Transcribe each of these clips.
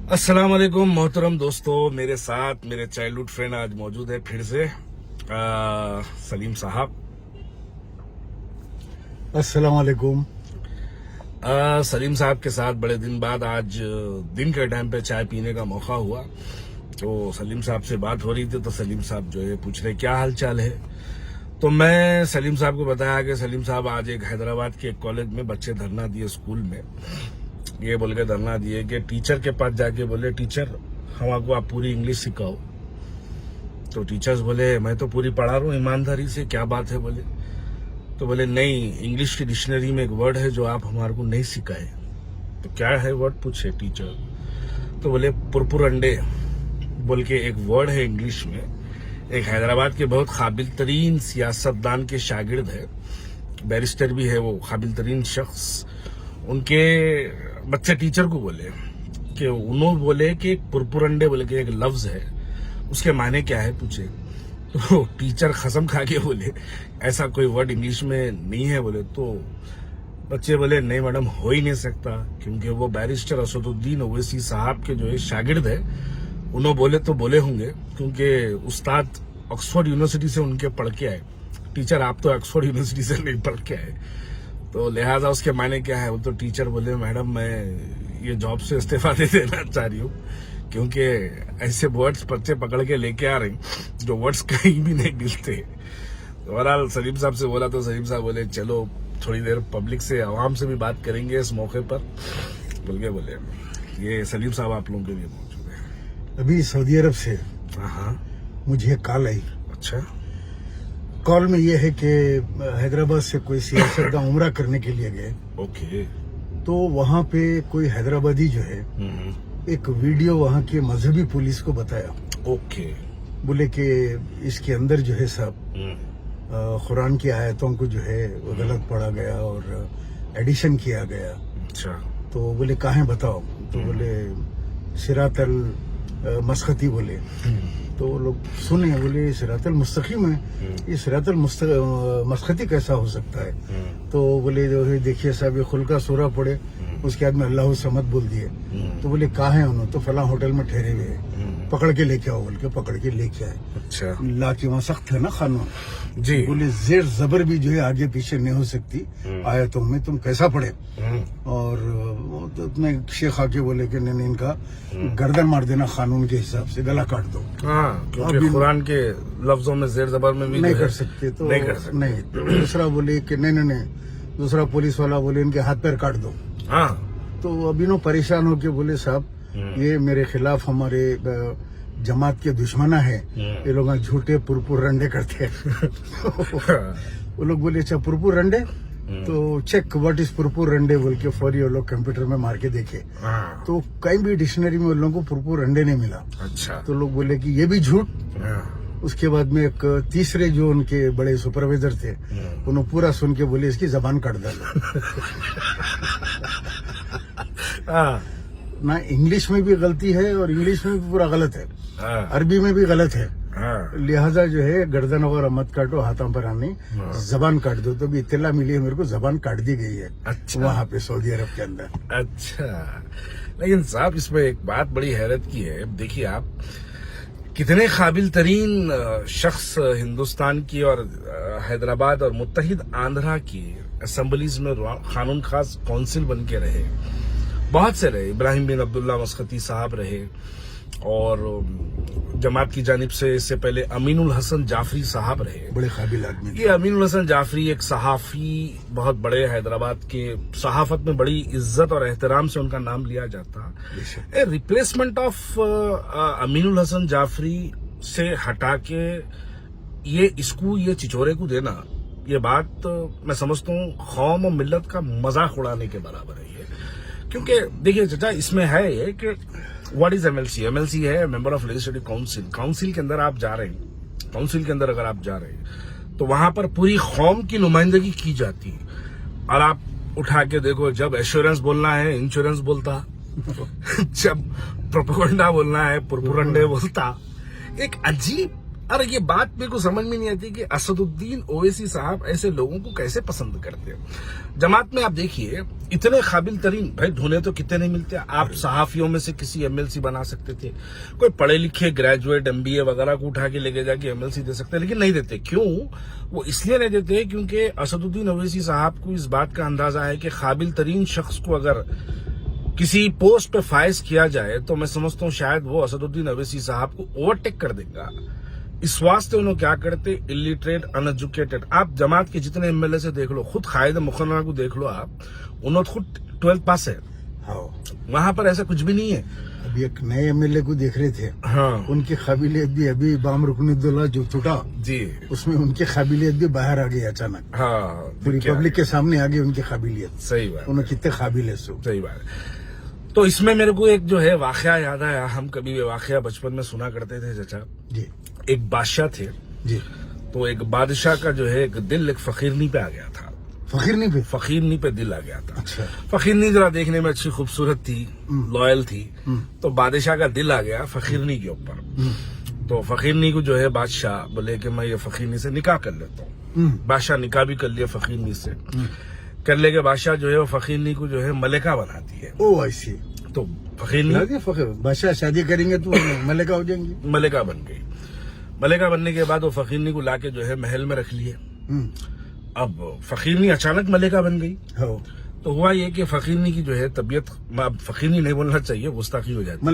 अस्सलाम वालेकुम मोहतरम दोस्तों, मेरे साथ मेरे चाइल्डहुड फ्रेंड आज मौजूद है फिर से सलीम साहब। अस्सलाम वालेकुम। सलीम साहब के साथ बड़े दिन बाद आज दिन के टाइम पे चाय पीने का मौका हुआ, तो सलीम साहब से बात हो रही थी। तो सलीम साहब जो है पूछ रहे क्या हाल चाल है। तो मैं सलीम साहब को बताया कि सलीम साहब आज एक हैदराबाद के एक कॉलेज में बच्चे धरना दिए स्कूल में। ये बोल के धरना दिए कि टीचर के पास जाके बोले टीचर हमको आप पूरी इंग्लिश सिखाओ। तो टीचर्स बोले मैं तो पूरी पढ़ा रहा हूँ ईमानदारी से, क्या बात है बोले। तो बोले नहीं, इंग्लिश की डिक्शनरी में एक वर्ड है जो आप हमारे को नहीं सिखाए। तो क्या है वर्ड पूछे टीचर। तो बोले पुरपुरंडे बोल के एक वर्ड है इंग्लिश में। एक हैदराबाद के बहुत काबिल तरीन सियासतदान के शागिर्द है, बैरिस्टर भी है वो, काबिल तरीन शख्स। उनके बच्चे टीचर को बोले कि उन्होंने बोले कि पुरपुरंडे बोले कि एक लफ्ज है, उसके माने क्या है पूछे। तो टीचर कसम खा के बोले ऐसा कोई वर्ड इंग्लिश में नहीं है बोले। तो बच्चे बोले नहीं मैडम, हो ही नहीं सकता, क्योंकि वो बैरिस्टर असदुद्दीन ओवैसी साहब के जो है शागिर्द है। उन्होंने बोले तो बोले होंगे, क्योंकि उस्ताद ऑक्सफोर्ड यूनिवर्सिटी से उनके पढ़ के आए। टीचर आप तो ऑक्सफोर्ड यूनिवर्सिटी से नहीं पढ़ के आए, तो लिहाजा उसके मायने क्या है। वो तो टीचर बोले मैडम मैं ये जॉब से इस्तीफा दे देना चाह रही हूँ, क्योंकि ऐसे वर्ड्स बच्चे पकड़ के लेके आ रहे जो वर्ड्स कहीं भी नहीं मिलते। तो बहरहाल सलीम साहब से बोला तो सलीम साहब बोले चलो थोड़ी देर पब्लिक से, आवाम से भी बात करेंगे इस मौके पर बोल के बोले। ये सलीम साहब आप लोगों के लिए मौजूद है। अभी सऊदी अरब से हाँ, मुझे कॉल आई। अच्छा, कॉल में ये है कि हैदराबाद से कोई सियासतदान उम्रा करने के लिए गए, ओके। तो वहाँ पे कोई हैदराबादी जो है एक वीडियो वहाँ के मजहबी पुलिस को बताया। ओके। बोले कि इसके अंदर जो है सब कुरान की आयतों को जो है वो गलत पढ़ा गया और एडिशन किया गया। अच्छा। तो बोले कहाँ बताओ। तो बोले सिरातल मस्खती बोले। तो वो लोग सुने, बोले सिरातल मुस्तकीम है, ये सिरातल मस्खती कैसा हो सकता है। तो बोले जो है देखिए साहब ये खुल का सूरा पढ़े, उसके बाद में अल्लाह समद बोल दिए। तो बोले कहाँ है उन्होंने। तो फला होटल में ठहरे हुए हैं, पकड़ के लेके आओ बोल के पकड़ के लेके आए। अच्छा। ला के वहाँ सख्त है ना कानून जी। बोले जेर जबर भी जो है आगे पीछे नहीं हो सकती आयतों में, तुम कैसा पढ़े। और तो तुम्हें शेख आके बोले कि नहीं इनका गर्दन मार देना कानून के हिसाब से, गला काट दो। हाँ, क्योंकि कुरान के लफ्जों में जेर जबर में भी नहीं कर सकते। तो नहीं कर सकते। नहीं। तो दूसरा बोले कि नहीं, दूसरा पुलिस वाला बोले इनके हाथ पैर काट दो। हाँ। तो अभी नो परेशान होके बोले साहब ये मेरे खिलाफ हमारे जमात के दुश्मना है, ये लोग झूठे पुरपुर रंडे करते हैं। वो लोग बोले अच्छा पुरपुर रंडे, तो चेक व्हाट इज पुरपुर रंडे बोल के फौरी वो लोग कंप्यूटर में मार के देखे। तो कहीं भी डिक्शनरी में उन लोगों को पुरपुर रंडे नहीं मिला। अच्छा। तो लोग बोले कि ये भी झूठ। उसके बाद में एक तीसरे जो उनके बड़े सुपरवाइजर थे उन्होंने पूरा सुन के बोले इसकी जबान काट डालो। ना इंग्लिश में भी गलती है और इंग्लिश में भी पूरा गलत है, अरबी में भी गलत है। लिहाजा जो है गर्दन वगैरह मत काटो, हाथों पर आनी, जबान काट दो। तो भी इत्तला मिली है मेरे को, जबान काट दी गई है। अच्छा। वहाँ पे सऊदी अरब के अंदर। अच्छा, लेकिन साहब इसमें एक बात बड़ी हैरत की है। देखिए आप कितने काबिल तरीन शख्स हिंदुस्तान की और हैदराबाद और मुत्तहिद आंध्रा की असेंबलीज में कानून खास काउंसिल बन के रहे, बहुत से रहे। इब्राहिम बिन अब्दुल्ला मस्खती साहब रहे, और जमात की जानिब से इससे पहले अमीनुल हसन जाफरी साहब रहे, बड़े काबिल आदमी। ये अमीनुल हसन जाफरी एक सहाफी, बहुत बड़े हैदराबाद के, सहाफत में बड़ी इज्जत और एहतराम से उनका नाम लिया जाता। रिप्लेसमेंट ऑफ अमीनुल हसन जाफरी से हटा के ये चिचोरे को देना, ये बात मैं समझता हूँ कौम और मिल्लत का मजाक उड़ाने के बराबर है ये। क्योंकि देखिए चाचा, इसमें है ये कि व्हाट इज एमएलसी। एमएलसी है member of legislative council. Council के अंदर आप जा रहे हैं, काउंसिल के अंदर अगर आप जा रहे हैं तो वहां पर पूरी कौम की नुमाइंदगी की जाती है। और आप उठा के देखो, जब एश्योरेंस बोलना है इंश्योरेंस बोलता, जब प्रोपेगेंडा बोलना है पुरपुरंडे बोलता। एक अजीब अरे ये बात मेरे को समझ में नहीं आती कि असदुद्दीन ओवैसी साहब ऐसे लोगों को कैसे पसंद करते हैं। जमात में आप देखिए इतने काबिल तरीन भाई ढूंढे तो कितने नहीं मिलते। आप सहाफियों में से किसी एमएलसी बना सकते थे, कोई पढ़े लिखे ग्रेजुएट एमबीए वगैरह को उठा के लेके जाके एमएलसी दे सकते, लेकिन नहीं देते। क्यों? वो इसलिए नहीं देते क्योंकि असदुद्दीन ओवैसी साहब को इस बात का अंदाजा है कि काबिल तरीन शख्स को अगर किसी पोस्ट पे फाइज किया जाए तो मैं समझता हूँ शायद वो असदुद्दीन ओवैसी साहब को ओवरटेक कर देगा। इस वास्ते उन्होंने क्या करते, इलिटरेट अनएजुकेटेड। आप जमात के जितने एमएलए से देख लो, खुद खालिद मुखर्रर को देख लो, आप उन्होंने खुद 12th पास है। वहां पर ऐसा कुछ भी नहीं है। अभी एक नए एमएलए को देख रहे थे, हाँ उनकी काबिलियत भी अभी बाम रुकनुद्दौला जो टूटा जी, उसमें उनकी काबिलियत भी बाहर आ गई अचानक। हाँ पूरी पब्लिक के सामने आ गई उनकी काबिलियत। सही बात, उन्हें कितने काबिल है सो। सही बात है। तो इसमें मेरे को एक जो है वाकया याद आया। हम कभी ये वाकया बचपन में सुना करते थे चाचा। जी एक बादशाह थे जी। तो एक बादशाह का जो है एक दिल एक फकीरनी पे आ गया था। फकीरनी पे? फकीरनी पे दिल आ गया था। अच्छा। फकीरनी जरा देखने में अच्छी खूबसूरत थी, लॉयल थी, तो बादशाह का दिल आ गया फकीरनी के ऊपर। तो फकीरनी को जो है बादशाह बोले कि मैं ये फकीरनी से निकाह कर लेता हूँ। बादशाह निकाह भी कर लिया फकीरनी से। कर ले के बादशाह जो है वो फकीरनी को जो है मलिका बनाती है। ओ ऐसी। तो फकीरनी फकीर बादशाह शादी करेंगे तो मलिका हो जाएंगी। मलिका बन गई। मलिका बनने के बाद वो फकीरनी को लाके जो है महल में रख लिए। अब फकीरनी अचानक मलिका बन गई। तो हुआ ये कि फकीरनी की जो है तबीयत, फकीरनी नहीं बोलना चाहिए, गुस्ताखी हो जाती,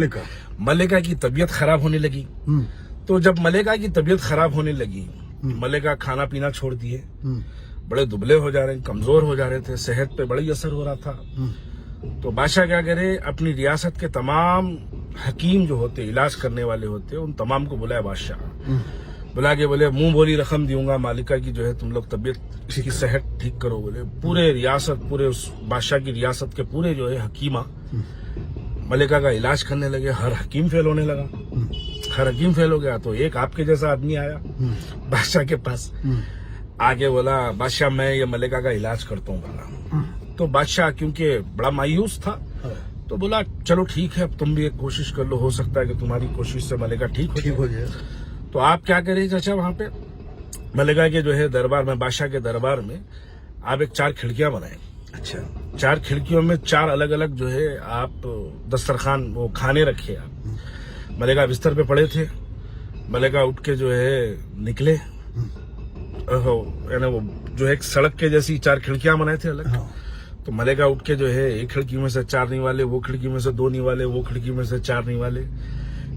मलिका की तबीयत खराब होने लगी। तो जब मलिका की तबीयत खराब होने लगी, मलिका खाना पीना छोड़ दिए, बड़े दुबले हो जा रहे, कमजोर हो जा रहे थे, सेहत पे बड़ी असर हो रहा था। तो बादशाह क्या करे, अपनी रियासत के तमाम हकीम जो होते, इलाज करने वाले होते, उन तमाम को बुलाया बादशाह। बुला के बोले मुंह बोली रकम दूंगा मालिका की जो है तुम लोग तबीयत की सेहत ठीक करो। बोले पूरे रियासत, पूरे उस बादशाह की रियासत के पूरे जो है हकीमा मलिका का इलाज करने लगे। हर हकीम फेल होने लगा। हर हकीम फेल हो गया तो एक आपके जैसा आदमी आया बादशाह के पास, आगे बोला बादशाह मैं ये मलिका का इलाज करता हूँ बोला। तो बादशाह क्योंकि बड़ा मायूस था तो बोला चलो ठीक है, अब तुम भी एक कोशिश कर लो, हो सकता है कि तुम्हारी कोशिश से मलिका ठीक हो जाए। तो आप क्या करें चाचा, वहां पे मलिका के जो है दरबार में, बादशाह के दरबार में आप एक 4 खिड़कियां बनाए। अच्छा। 4 खिड़कियों में 4 अलग अलग जो है आप दस्तरखान, वो खाने रखे आप। मलिका बिस्तर पे पड़े थे, मलिका उठ के जो है निकले, यानी वो जो एक सड़क के जैसी 4 खिड़कियां बनाए थे अलग। तो मलिका उठ के जो है एक खिड़की में से 4 निवाले, वो खिड़की में से 2 निवाले, वो खिड़की में से 4 निवाले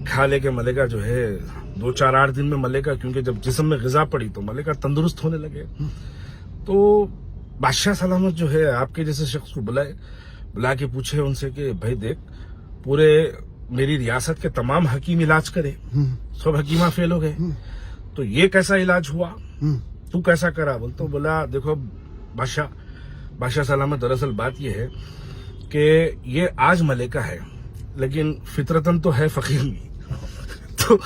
खा लेके मलिका जो है 2-4-8 दिन में मलिका, क्योंकि जब जिस्म में ग़िज़ा पड़ी तो मलिका तंदुरुस्त होने लगे। तो बादशाह सलामत जो है आपके जैसे शख्स को बुला के पूछे उनसे कि भाई देख, पूरे मेरी रियासत के तमाम हकीम इलाज करे, सब हकीमा फेल हो गए, तो ये कैसा इलाज हुआ, तू कैसा करा? बोलते बोला देखो बादशाह सलामत, दरअसल बात यह है कि ये आज मलिका है लेकिन फितरतन तो है फकीरनी। तो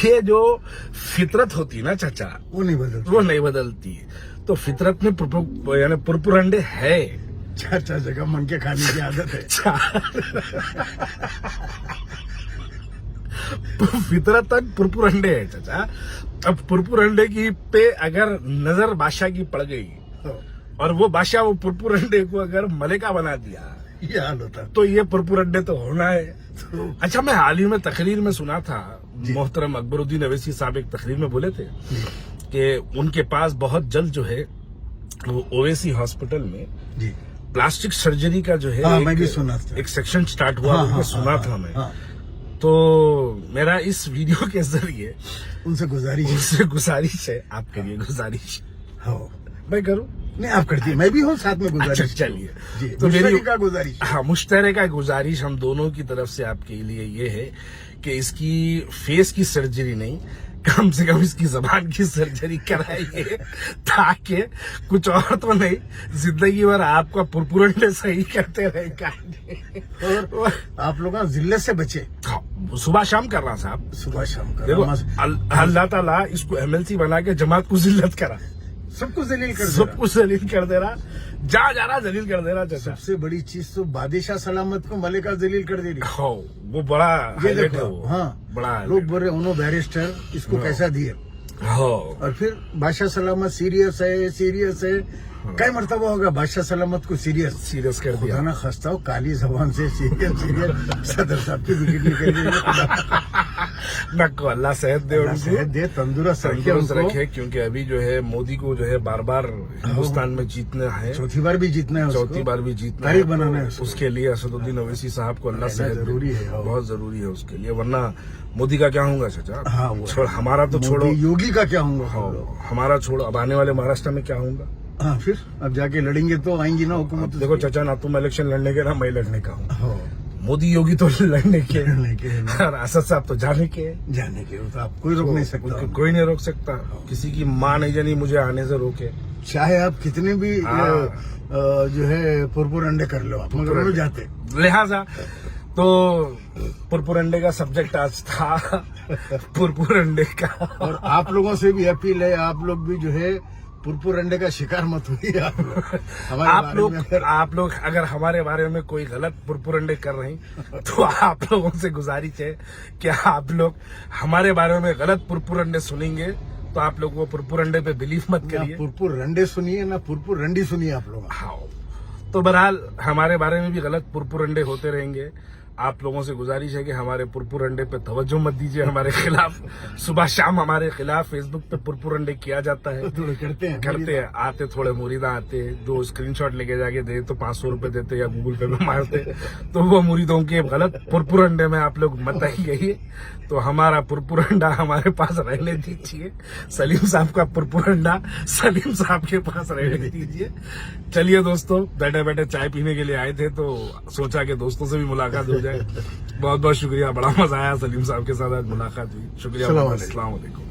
ये जो फितरत होती है ना चाचा, वो नहीं बदलती। तो फितरत में यानी पुरपुरंडे है, 4 जगह मन के खाने की आदत है। फितरतन पुरपुरंडे है चाचा। अब पुरपुरंडे की पे अगर नजर बादशाह की पड़ गई और वो बादशाह वो पुरपुरंडे को अगर मलिका बना दिया, ये हाल होता, तो ये पुरपुरंडे तो होना है। अच्छा, मैं हाल ही में तकरीर में सुना था, मोहतरम अकबरुद्दीन अवैसी साहब एक तकरीर में बोले थे कि उनके पास बहुत जल्द जो है वो ओवैसी हॉस्पिटल में प्लास्टिक सर्जरी का जो है मैं भी सुना था, एक सेक्शन स्टार्ट हुआ। सुना था मैं। तो मेरा इस वीडियो के जरिए उनसे गुजारिश है, आप करिए गुजारिश। मैं करूं? नहीं, आप करती, मैं भी हूँ साथ में गुजारिश। चलिए, तो मेरी का गुजारिश, हाँ, मुश्तरका गुजारिश हम दोनों की तरफ से आपके लिए ये है कि इसकी फेस की सर्जरी नहीं, कम से कम इसकी जबान की सर्जरी कराइए, ताकि कुछ और तो नहीं, जिंदगी भर आपका पुरपुरंडे सही करते रहे। और आप लोग जिल्लत से बचे। सुबह शाम कर रहा साहब, सुबह शाम कर देखो, अल्लाह ताला इसको एमएलसी बना के जमात को जिल्लत करा। सबको जलील कर सब दिया। कुछ जलील कर दे रहा, जहाँ जा रहा जलील कर दे रहा चाचा। सबसे बड़ी चीज तो बादशाह सलामत को मलिका जलील कर दे रही। हो, वो बड़ा ये हाईलाइट है देखो, वो, हाँ, बड़ा लोग बोल रहे उन्होंने बैरिस्टर इसको कैसा दिए, हो, और फिर बादशाह सलामत सीरियस है। कई मरतबा होगा बादशाह सलामत को सीरियस कर दिया। खुदा ना खस्ता हो, काली जबान से सीरियस सदर साहब की विकेट निकल गई। नको अल्लाह सेहत दे अल्लाह उनको, सेहत दे, तंदुरुस्त रखे तंदुरुस्त उनको। रखे, क्योंकि अभी जो है मोदी को जो है बार बार हिंदुस्तान में जीतना है, चौथी बार भी जीतना है उसको। चौथी बार भी जीतना तारीख है, बनाना है तो उसको। उसके लिए असदुद्दीन ओवैसी साहब को अल्लाह सेहत दे। जरूरी है, हाँ। बहुत जरूरी है उसके लिए, वरना मोदी का क्या होगा चाचा। हाँ, वो छोड़, हमारा तो छोड़ो, मोदी, योगी का क्या होगा। हाँ, हमारा छोड़ो, अब आने वाले महाराष्ट्र में क्या होगा। हाँ, फिर अब जाके लड़ेंगे तो आएंगी ना अब हुकूमत। देखो चाचा, ना तुम इलेक्शन लड़ने के ना मैं लड़ने का हूँ, हाँ, मोदी योगी तो लड़ने के लड़ने के हैं। और असद साहब तो जाने के हैं। जाने के तो आप कोई रोक नहीं सकता। उनको कोई नहीं रोक सकता, किसी की माँ नहीं जानी मुझे आने से रोके। चाहे आप कितने भी हाँ। जो है पुरपुर अंडे कर लो आप, मगर वो जाते। लिहाजा तो पुरपुर अंडे का सब्जेक्ट आज था पुरपुर अंडे का। और आप लोगों से भी अपील है, आप लोग भी जो है पुरपुर अंडे का शिकार मत हुई। आप लोग अगर हमारे बारे में कोई गलत पुरपुर अंडे कर रहे हैं तो आप लोगों से गुजारिश है कि आप लोग हमारे बारे में गलत पुरपुर अंडे सुनेंगे तो आप लोग वो पुरपुर अंडे पे बिलीव मत ना करिए। पुरपुर रंडे सुनिए ना पुरपुर रंडी सुनिए आप लोग। हाँ, तो बहरहाल हमारे बारे में भी गलत पुरपुर अंडे होते रहेंगे। आप लोगों से गुजारिश है कि हमारे पुरपुर अंडे पे तवज्जो मत दीजिए। हमारे खिलाफ सुबह शाम हमारे खिलाफ फेसबुक पे पुरपुर अंडे किया जाता है, करते हैं आते थोड़े मुरीदा आते हैं जो स्क्रीनशॉट लेके जाके दे तो 500 रुपए देते या गूगल पे में मारते, तो वो मुरीदों के गलत पुरपुर अंडे में आप लोग मत आइए। तो हमारा पुरपुर अंडा हमारे पास रहने दीजिए, सलीम साहब का पुरपुर अंडा सलीम साहब के पास रहने दीजिए। चलिए दोस्तों, बैठे बैठे चाय पीने के लिए आए थे तो सोचा कि दोस्तों से भी मुलाकात हो जाए। बहुत बहुत शुक्रिया, बड़ा मजा आया सलीम साहब के साथ आज मुलाकात हुई। शुक्रिया, अस्सलाम वालेकुम।